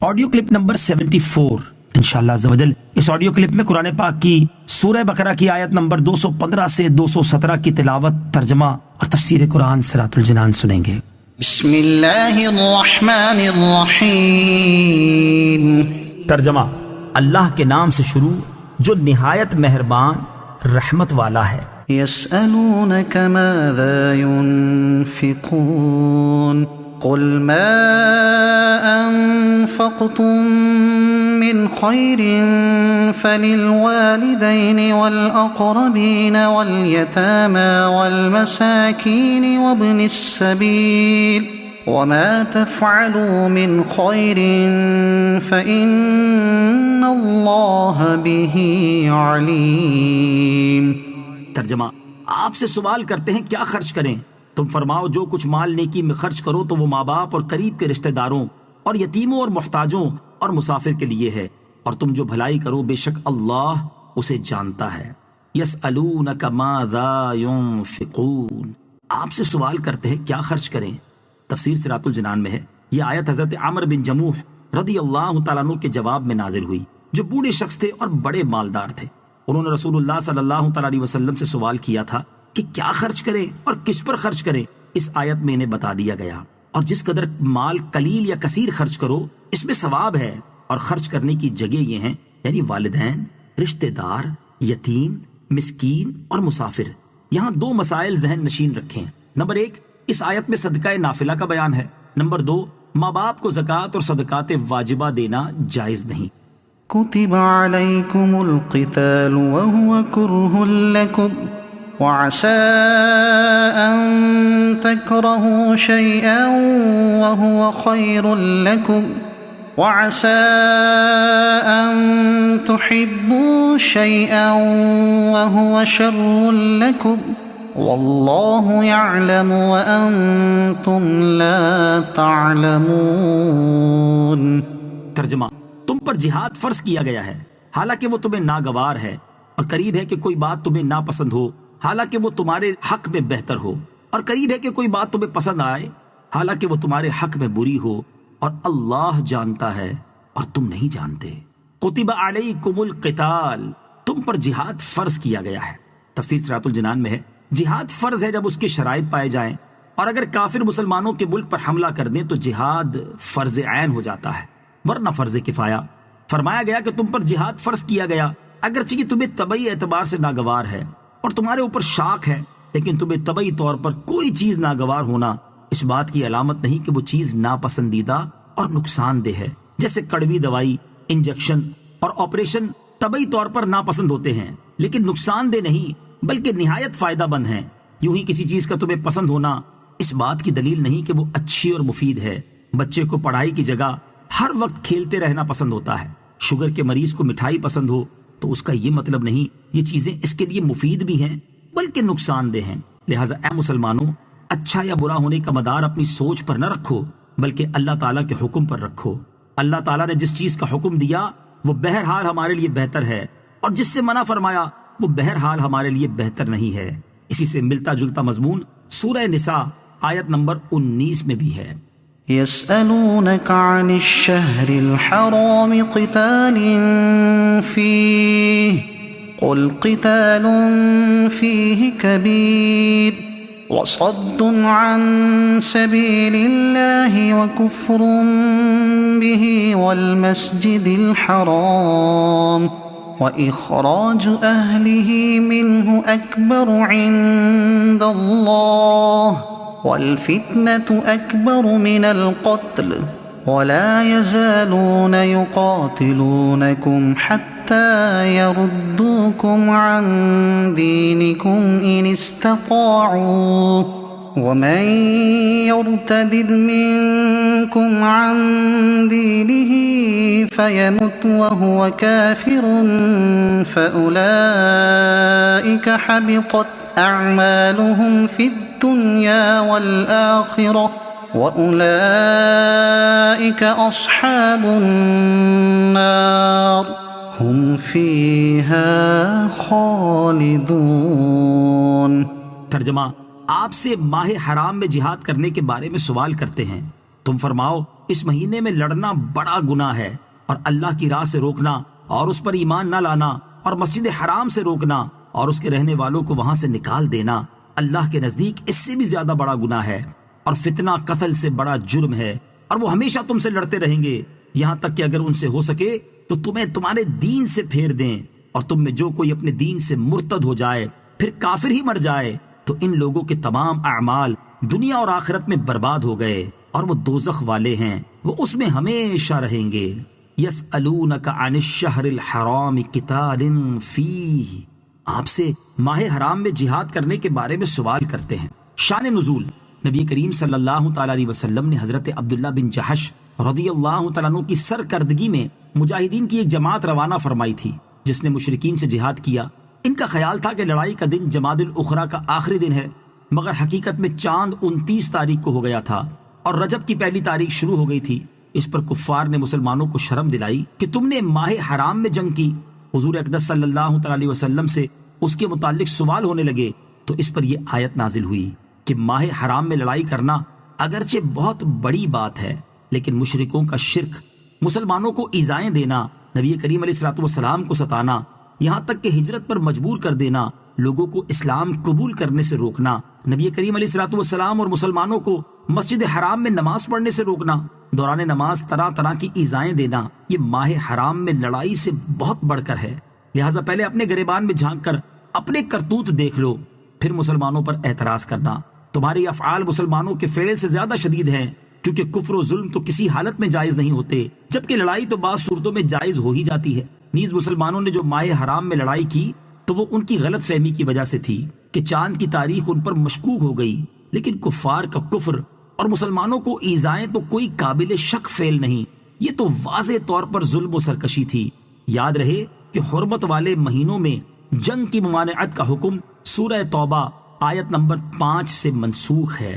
Audio clip number 74 انشاءاللہ عز و جل۔ اس آڈیو کلپ میں قرآن پاک کی سورہ بقرہ کی آیت نمبر 215 سے 217 کی تلاوت، ترجمہ اور تفسیر قرآن صراط الجنان سنیں گے۔ بسم اللہ الرحمن الرحیم۔ ترجمہ: اللہ کے نام سے شروع جو نہایت مہربان رحمت والا ہے۔ یسألونک ماذا ينفقون قل ما انفقتم من خیر فللوالدین والاقربین والیتامی والمساکین وابن السبیل وما تفعلوا من خیر فإن اللہ به علیم۔ ترجمہ: آپ سے سوال کرتے ہیں کیا خرچ کریں؟ تم فرماؤ جو کچھ مال نیکی میں خرچ کرو تو وہ ماں باپ اور قریب کے رشتہ داروں اور یتیموں اور محتاجوں اور مسافر کے لیے ہے، اور تم جو بھلائی کرو بے شک اللہ اسے جانتا ہے۔ یسألونک ماذا ينفقون، آپ سے سوال کرتے ہیں کیا خرچ کریں؟ تفسیر صراط الجنان میں ہے یہ آیت حضرت عمرو بن جموح رضی اللہ تعالیٰ عنہ کے جواب میں نازل ہوئی، جو بوڑھے شخص تھے اور بڑے مالدار تھے۔ انہوں نے رسول اللہ صلی اللہ تعالیٰ علیہ وسلم سے سوال کیا تھا کہ کیا خرچ کریں اور کس پر خرچ کریں۔ اس آیت میں انہیں بتا دیا گیا، اور جس قدر مال قلیل یا کثیر خرچ کرو اس میں ثواب ہے، اور خرچ کرنے کی جگہ یہ ہیں یعنی والدین، رشتہ دار، یتیم، مسکین اور مسافر۔ یہاں دو مسائل ذہن نشین رکھیں۔ نمبر 1، اس آیت میں صدقہ نافلہ کا بیان ہے۔ نمبر 2، ماں باپ کو زکوٰۃ اور صدقات واجبہ دینا جائز نہیں۔ كتب عليكم القتال وهو كره لكم وعسى أن تكرهوا شيئا وهو خير لكم وعسى أن تحبوا شيئا وهو شر لكم والله يعلم وأنتم لا تعلمون۔ ترجمہ: تم پر جہاد فرض کیا گیا ہے حالانکہ وہ تمہیں ناگوار ہے، اور قریب ہے کہ کوئی بات تمہیں ناپسند ہو حالانکہ وہ تمہارے حق میں بہتر ہو، اور قریب ہے کہ کوئی بات تمہیں پسند آئے حالانکہ وہ تمہارے حق میں بری ہو، اور اللہ جانتا ہے اور تم نہیں جانتے۔ کتب علیکم القتال، تم پر جہاد فرض کیا گیا ہے۔ تفسیر صراط الجنان میں ہے جہاد فرض ہے جب اس کے شرائط پائے جائیں، اور اگر کافر مسلمانوں کے ملک پر حملہ کر دیں تو جہاد فرض عین ہو جاتا ہے، ورنہ فرض کفایہ۔ فرمایا گیا کہ تم پر جہاد فرض کیا گیا اگرچہ یہ تمہیں طبعی اعتبار سے ناگوار ہے اور تمہارے اوپر شاق ہے، لیکن تمہیں طبعی طور پر کوئی چیز ناگوار ہونا اس بات کی علامت نہیں کہ وہ چیز ناپسندیدہ اور نقصان دہ ہے۔ جیسے کڑوی دوائی، انجیکشن اور آپریشن طبعی طور پر ناپسند ہوتے ہیں لیکن نقصان دہ نہیں بلکہ نہایت فائدہ مند ہیں۔ یوں ہی کسی چیز کا تمہیں پسند ہونا اس بات کی دلیل نہیں کہ وہ اچھی اور مفید ہے۔ بچے کو پڑھائی کی جگہ ہر وقت کھیلتے رہنا پسند ہوتا ہے۔ شوگر کے مریض کو مٹھائی پسند ہو تو اس کا یہ مطلب نہیں یہ چیزیں اس کے لیے مفید بھی ہیں بلکہ نقصان دہ ہیں۔ لہٰذا اے مسلمانوں، اچھا یا برا ہونے کا مدار اپنی سوچ پر نہ رکھو بلکہ اللہ تعالیٰ کے حکم پر رکھو۔ اللہ تعالیٰ نے جس چیز کا حکم دیا وہ بہرحال ہمارے لیے بہتر ہے، اور جس سے منع فرمایا وہ بہرحال ہمارے لیے بہتر نہیں ہے۔ اسی سے ملتا جلتا مضمون سورہ نساء آیت نمبر 19 میں بھی ہے۔ يسألونك عن الشهر الحرام قتال فيه قل قتال فيه كبير وصد عن سبيل الله وكفر به والمسجد الحرام وإخراج أهله منه أكبر عند الله والفتنة أكبر من القتل ولا يزالون يقاتلونكم حتى يردوكم عن دينكم إن استطاعوا ومن يرتد منكم عن دينه فيمت وهو كافر فأولئك حبطت أعمالهم في الدنيا والآخرة وأولئك أصحاب النار هم فيها خالدون۔ ترجمہ: آپ سے ماہ حرام میں جہاد کرنے کے بارے میں سوال کرتے ہیں، تم فرماؤ اس مہینے میں لڑنا بڑا گناہ ہے، اور اللہ کی راہ سے روکنا اور اس پر ایمان نہ لانا اور مسجد حرام سے روکنا اور اس کے رہنے والوں کو وہاں سے نکال دینا اللہ کے نزدیک اس سے بھی زیادہ بڑا گناہ ہے، اور فتنہ قتل سے بڑا جرم ہے، اور وہ ہمیشہ تم سے لڑتے رہیں گے یہاں تک کہ اگر ان سے ہو سکے تو تمہیں تمہارے دین سے پھیر دیں، اور تم میں جو کوئی اپنے دین سے مرتد ہو جائے پھر کافر ہی مر جائے تو ان لوگوں کے تمام اعمال دنیا اور آخرت میں برباد ہو گئے اور وہ دوزخ والے ہیں، وہ اس میں ہمیشہ رہیں گے۔ یسألونک عن الشہر الحرام قتال فیہ، آپ سے ماہ حرام میں جہاد کرنے کے بارے میں سوال کرتے ہیں۔ شان نزول، نبی کریم صلی اللہ تعالیٰ علیہ وسلم نے حضرت عبداللہ بن جحش رضی اللہ تعالیٰ عنہ کی سرکردگی میں مجاہدین کی ایک جماعت روانہ فرمائی تھی جس نے مشرکین سے جہاد کیا۔ ان کا خیال تھا کہ لڑائی کا دن جمادی الاخری کا آخری دن ہے، مگر حقیقت میں چاند 29 تاریخ کو ہو گیا تھا اور رجب کی پہلی تاریخ شروع ہو گئی تھی۔ اس پر کفار نے مسلمانوں کو شرم دلائی کہ تم نے ماہ حرام میں جنگ کی۔ حضور اقدس صلی اللہ تعالیٰ علیہ وسلم سے اس کے متعلق سوال ہونے لگے تو اس پر یہ آیت نازل ہوئی کہ ماہ حرام میں لڑائی کرنا اگرچہ بہت بڑی بات ہے، لیکن مشرکوں کا شرک، مسلمانوں کو ایذائیں دینا، نبی کریم علیہ الصلوۃ والسلام کو ستانا، یہاں تک کہ ہجرت پر مجبور کر دینا، لوگوں کو اسلام قبول کرنے سے روکنا، نبی کریم علیہ الصلوۃ والسلام اور مسلمانوں کو مسجد حرام میں نماز پڑھنے سے روکنا، دوران نماز طرح طرح کی ایذائیں دینا، یہ ماہ حرام میں لڑائی سے بہت بڑھ کر ہے۔ لہٰذا پہلے اپنے گریبان میں جھانک کر اپنے کرتوت دیکھ لو، پھر مسلمانوں پر اعتراض کرنا۔ تمہارے افعال مسلمانوں کے فعل سے زیادہ شدید ہیں، کیونکہ کفر و ظلم تو کسی حالت میں جائز نہیں ہوتے، جبکہ لڑائی تو بعض صورتوں میں جائز ہو ہی جاتی ہے۔ نیز مسلمانوں نے جو ماہ حرام میں لڑائی کی تو وہ ان کی غلط فہمی کی وجہ سے تھی کہ چاند کی تاریخ ان پر مشکوک ہو گئی، لیکن کفار کا کفر اور مسلمانوں کو ایذائیں تو کوئی قابل شک فعل نہیں، یہ تو واضح طور پر ظلم و سرکشی تھی۔ یاد رہے کہ حرمت والے مہینوں میں جنگ کی ممانعت کا حکم سورہ توبہ آیت نمبر 5 سے منسوخ ہے۔